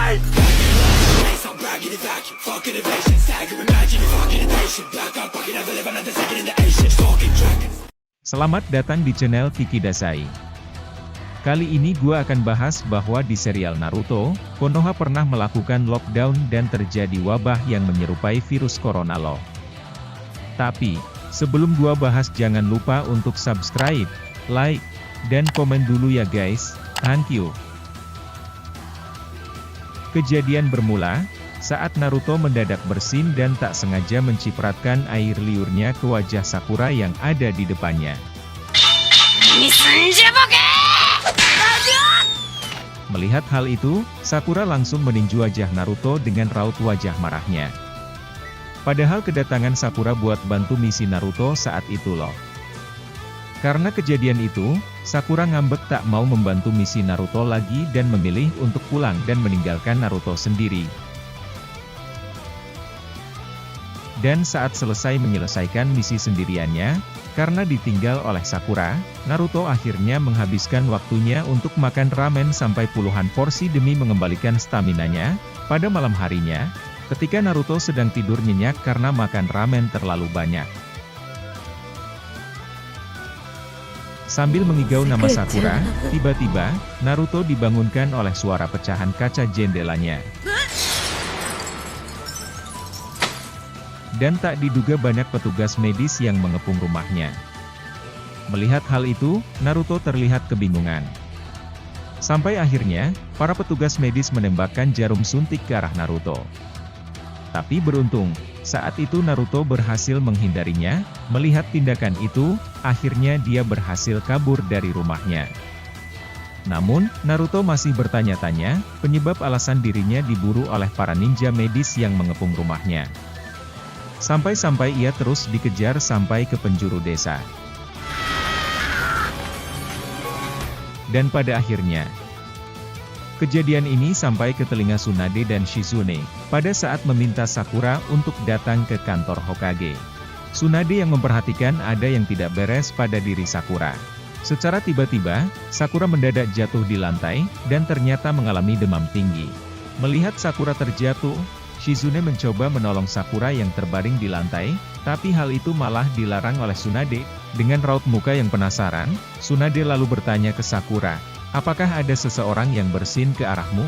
right. I'm bragging it back, fuck innovation, stagger, imagine if fucking impatient. Black up, I can never live another second in the Asian. Stalking dragons. Selamat datang di channel Kiki Dasai. Kali ini gua akan bahas bahwa di serial Naruto, Konoha pernah melakukan lockdown dan terjadi wabah yang menyerupai virus corona loh. Tapi, sebelum gua bahas jangan lupa untuk subscribe, like, dan komen dulu ya guys, thank you. Kejadian bermula, saat Naruto mendadak bersin dan tak sengaja mencipratkan air liurnya ke wajah Sakura yang ada di depannya. Melihat hal itu, Sakura langsung meninju wajah Naruto dengan raut wajah marahnya. Padahal kedatangan Sakura buat bantu misi Naruto saat itu loh. Karena kejadian itu, Sakura ngambek tak mau membantu misi Naruto lagi dan memilih untuk pulang dan meninggalkan Naruto sendiri. Dan saat selesai menyelesaikan misi sendiriannya, karena ditinggal oleh Sakura, Naruto akhirnya menghabiskan waktunya untuk makan ramen sampai puluhan porsi demi mengembalikan staminanya. Pada malam harinya, ketika Naruto sedang tidur nyenyak karena makan ramen terlalu banyak. Sambil mengigau nama Sakura, tiba-tiba, Naruto dibangunkan oleh suara pecahan kaca jendelanya. Dan tak diduga banyak petugas medis yang mengepung rumahnya. Melihat hal itu, Naruto terlihat kebingungan. Sampai akhirnya, para petugas medis menembakkan jarum suntik ke arah Naruto. Tapi beruntung, saat itu Naruto berhasil menghindarinya. Melihat tindakan itu, akhirnya dia berhasil kabur dari rumahnya. Namun, Naruto masih bertanya-tanya, penyebab alasan dirinya diburu oleh para ninja medis yang mengepung rumahnya. Sampai-sampai ia terus dikejar sampai ke penjuru desa. Dan pada akhirnya, kejadian ini sampai ke telinga Tsunade dan Shizune, pada saat meminta Sakura untuk datang ke kantor Hokage. Tsunade yang memperhatikan ada yang tidak beres pada diri Sakura. Secara tiba-tiba, Sakura mendadak jatuh di lantai, dan ternyata mengalami demam tinggi. Melihat Sakura terjatuh, Shizune mencoba menolong Sakura yang terbaring di lantai, tapi hal itu malah dilarang oleh Tsunade. Dengan raut muka yang penasaran, Tsunade lalu bertanya ke Sakura, "Apakah ada seseorang yang bersin ke arahmu?"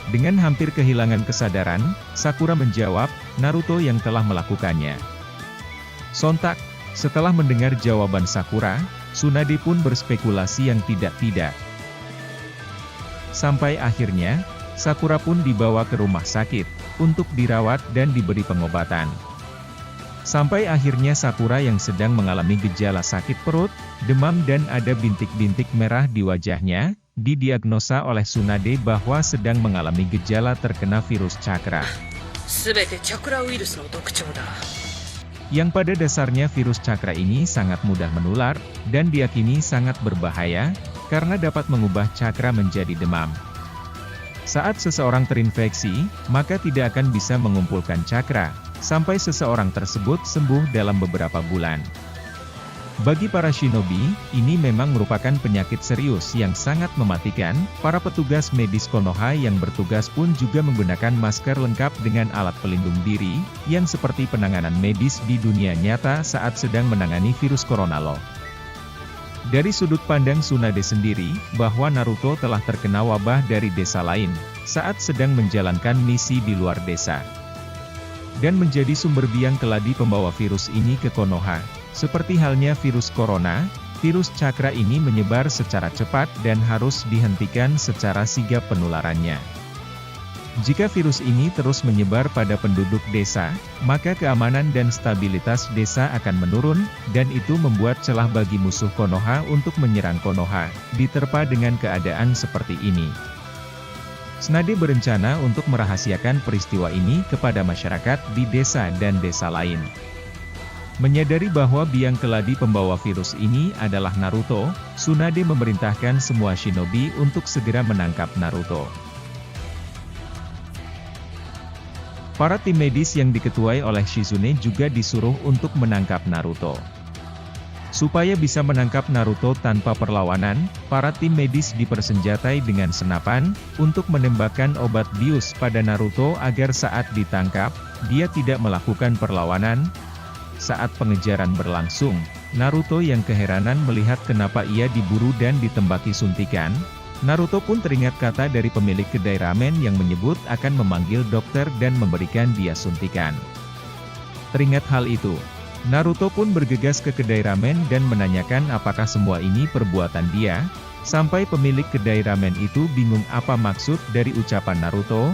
Dengan hampir kehilangan kesadaran, Sakura menjawab, "Naruto yang telah melakukannya." Sontak, setelah mendengar jawaban Sakura, Tsunade pun berspekulasi yang tidak-tidak. Sampai akhirnya, Sakura pun dibawa ke rumah sakit, untuk dirawat dan diberi pengobatan. Sampai akhirnya Sakura yang sedang mengalami gejala sakit perut, demam dan ada bintik-bintik merah di wajahnya, didiagnosa oleh Tsunade bahwa sedang mengalami gejala terkena virus cakra. Yang pada dasarnya virus cakra ini sangat mudah menular, dan diyakini sangat berbahaya, karena dapat mengubah cakra menjadi demam. Saat seseorang terinfeksi, maka tidak akan bisa mengumpulkan cakra, sampai seseorang tersebut sembuh dalam beberapa bulan. Bagi para shinobi, ini memang merupakan penyakit serius yang sangat mematikan. Para petugas medis Konoha yang bertugas pun juga menggunakan masker lengkap dengan alat pelindung diri, yang seperti penanganan medis di dunia nyata saat sedang menangani virus corona loh. Dari sudut pandang Tsunade sendiri, bahwa Naruto telah terkena wabah dari desa lain, saat sedang menjalankan misi di luar desa. Dan menjadi sumber biang keladi pembawa virus ini ke Konoha. Seperti halnya virus corona, virus cakra ini menyebar secara cepat dan harus dihentikan secara sigap penularannya. Jika virus ini terus menyebar pada penduduk desa, maka keamanan dan stabilitas desa akan menurun, dan itu membuat celah bagi musuh Konoha untuk menyerang Konoha, diterpa dengan keadaan seperti ini. Tsunade berencana untuk merahasiakan peristiwa ini kepada masyarakat di desa dan desa lain. Menyadari bahwa biang keladi pembawa virus ini adalah Naruto, Tsunade memerintahkan semua shinobi untuk segera menangkap Naruto. Para tim medis yang diketuai oleh Shizune juga disuruh untuk menangkap Naruto. Supaya bisa menangkap Naruto tanpa perlawanan, para tim medis dipersenjatai dengan senapan, untuk menembakkan obat bius pada Naruto agar saat ditangkap, dia tidak melakukan perlawanan. Saat pengejaran berlangsung, Naruto yang keheranan melihat kenapa ia diburu dan ditembaki suntikan. Naruto pun teringat kata dari pemilik kedai ramen yang menyebut akan memanggil dokter dan memberikan dia suntikan. Teringat hal itu, Naruto pun bergegas ke kedai ramen dan menanyakan apakah semua ini perbuatan dia, sampai pemilik kedai ramen itu bingung apa maksud dari ucapan Naruto.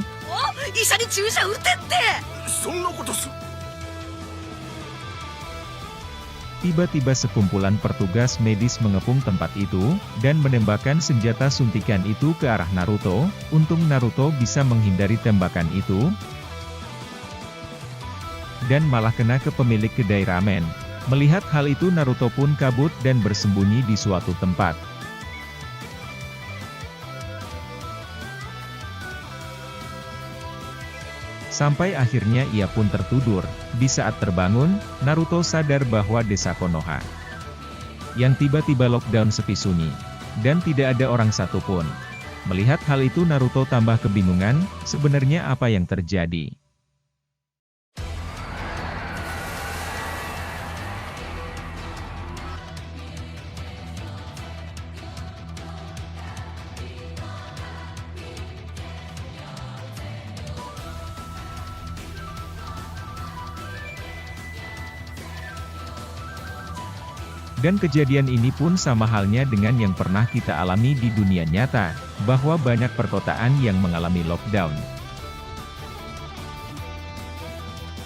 Tiba-tiba sekumpulan petugas medis mengepung tempat itu, dan menembakkan senjata suntikan itu ke arah Naruto. Untung Naruto bisa menghindari tembakan itu, dan malah kena ke pemilik kedai ramen. Melihat hal itu Naruto pun kabur dan bersembunyi di suatu tempat. Sampai akhirnya ia pun tertidur. Di saat terbangun, Naruto sadar bahwa desa Konoha yang tiba-tiba lockdown sepi sunyi, dan tidak ada orang satupun. Melihat hal itu Naruto tambah kebingungan, sebenarnya apa yang terjadi. Dan kejadian ini pun sama halnya dengan yang pernah kita alami di dunia nyata, bahwa banyak perkotaan yang mengalami lockdown.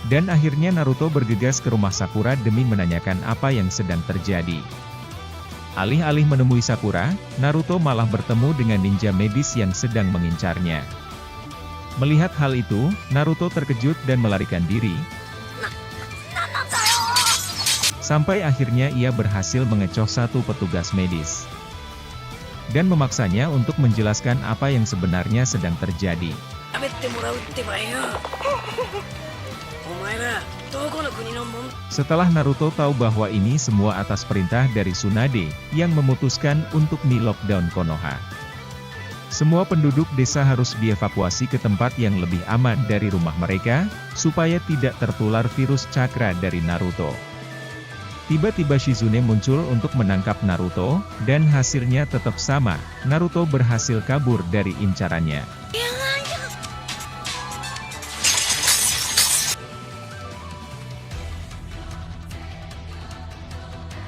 Dan akhirnya Naruto bergegas ke rumah Sakura demi menanyakan apa yang sedang terjadi. Alih-alih menemui Sakura, Naruto malah bertemu dengan ninja medis yang sedang mengincarnya. Melihat hal itu, Naruto terkejut dan melarikan diri. Sampai akhirnya ia berhasil mengecoh satu petugas medis, dan memaksanya untuk menjelaskan apa yang sebenarnya sedang terjadi. Setelah Naruto tahu bahwa ini semua atas perintah dari Tsunade, yang memutuskan untuk mi-lockdown Konoha. Semua penduduk desa harus dievakuasi ke tempat yang lebih aman dari rumah mereka, supaya tidak tertular virus cakra dari Naruto. Tiba-tiba Shizune muncul untuk menangkap Naruto, dan hasilnya tetap sama, Naruto berhasil kabur dari incarannya.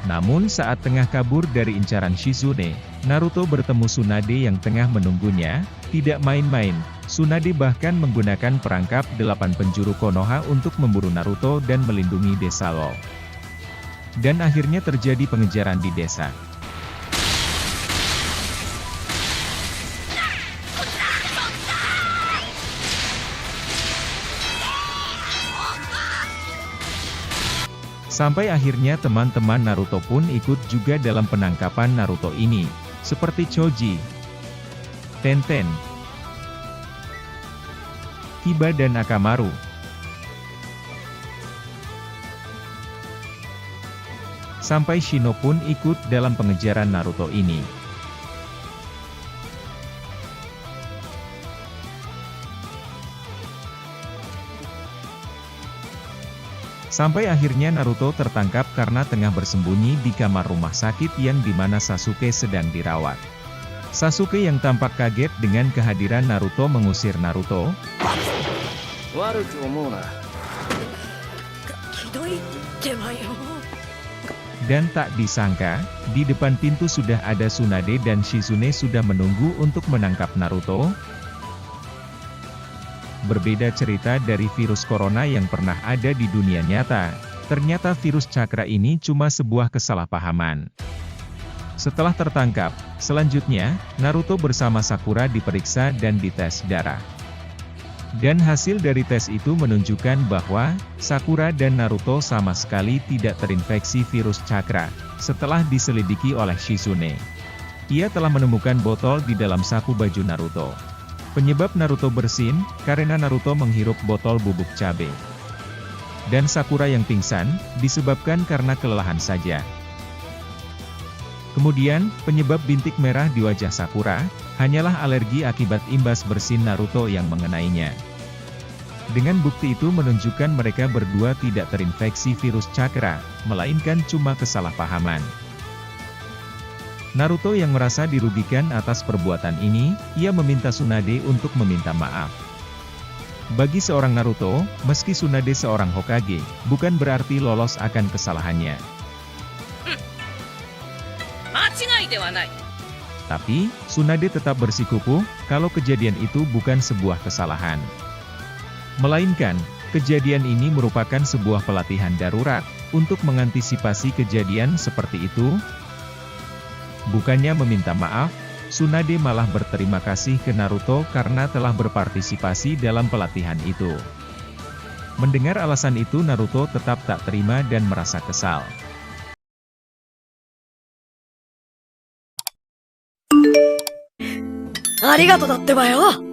Namun saat tengah kabur dari incaran Shizune, Naruto bertemu Tsunade yang tengah menunggunya. Tidak main-main, Tsunade bahkan menggunakan perangkap 8 penjuru Konoha untuk memburu Naruto dan melindungi desa Lo. Dan akhirnya terjadi pengejaran di desa. Sampai akhirnya teman-teman Naruto pun ikut juga dalam penangkapan Naruto ini, seperti Choji, Tenten, Kiba dan Akamaru. Sampai Shino pun ikut dalam pengejaran Naruto ini. Sampai akhirnya Naruto tertangkap karena tengah bersembunyi di kamar rumah sakit yang dimana Sasuke sedang dirawat. Sasuke yang tampak kaget dengan kehadiran Naruto mengusir Naruto. Dan tak disangka, di depan pintu sudah ada Tsunade dan Shizune sudah menunggu untuk menangkap Naruto. Berbeda cerita dari virus corona yang pernah ada di dunia nyata, ternyata virus cakra ini cuma sebuah kesalahpahaman. Setelah tertangkap, selanjutnya, Naruto bersama Sakura diperiksa dan dites darah. Dan hasil dari tes itu menunjukkan bahwa, Sakura dan Naruto sama sekali tidak terinfeksi virus cakra. Setelah diselidiki oleh Shizune, ia telah menemukan botol di dalam saku baju Naruto. Penyebab Naruto bersin, karena Naruto menghirup botol bubuk cabe. Dan Sakura yang pingsan, disebabkan karena kelelahan saja. Kemudian, penyebab bintik merah di wajah Sakura, hanyalah alergi akibat imbas bersin Naruto yang mengenainya. Dengan bukti itu menunjukkan mereka berdua tidak terinfeksi virus cakra, melainkan cuma kesalahpahaman. Naruto yang merasa dirugikan atas perbuatan ini, ia meminta Tsunade untuk meminta maaf. Bagi seorang Naruto, meski Tsunade seorang Hokage, bukan berarti lolos akan kesalahannya. Tapi, Tsunade tetap bersikukuh, kalau kejadian itu bukan sebuah kesalahan. Melainkan, kejadian ini merupakan sebuah pelatihan darurat, untuk mengantisipasi kejadian seperti itu. Bukannya meminta maaf, Tsunade malah berterima kasih ke Naruto karena telah berpartisipasi dalam pelatihan itu. Mendengar alasan itu Naruto tetap tak terima dan merasa kesal. ありがとだってばよ。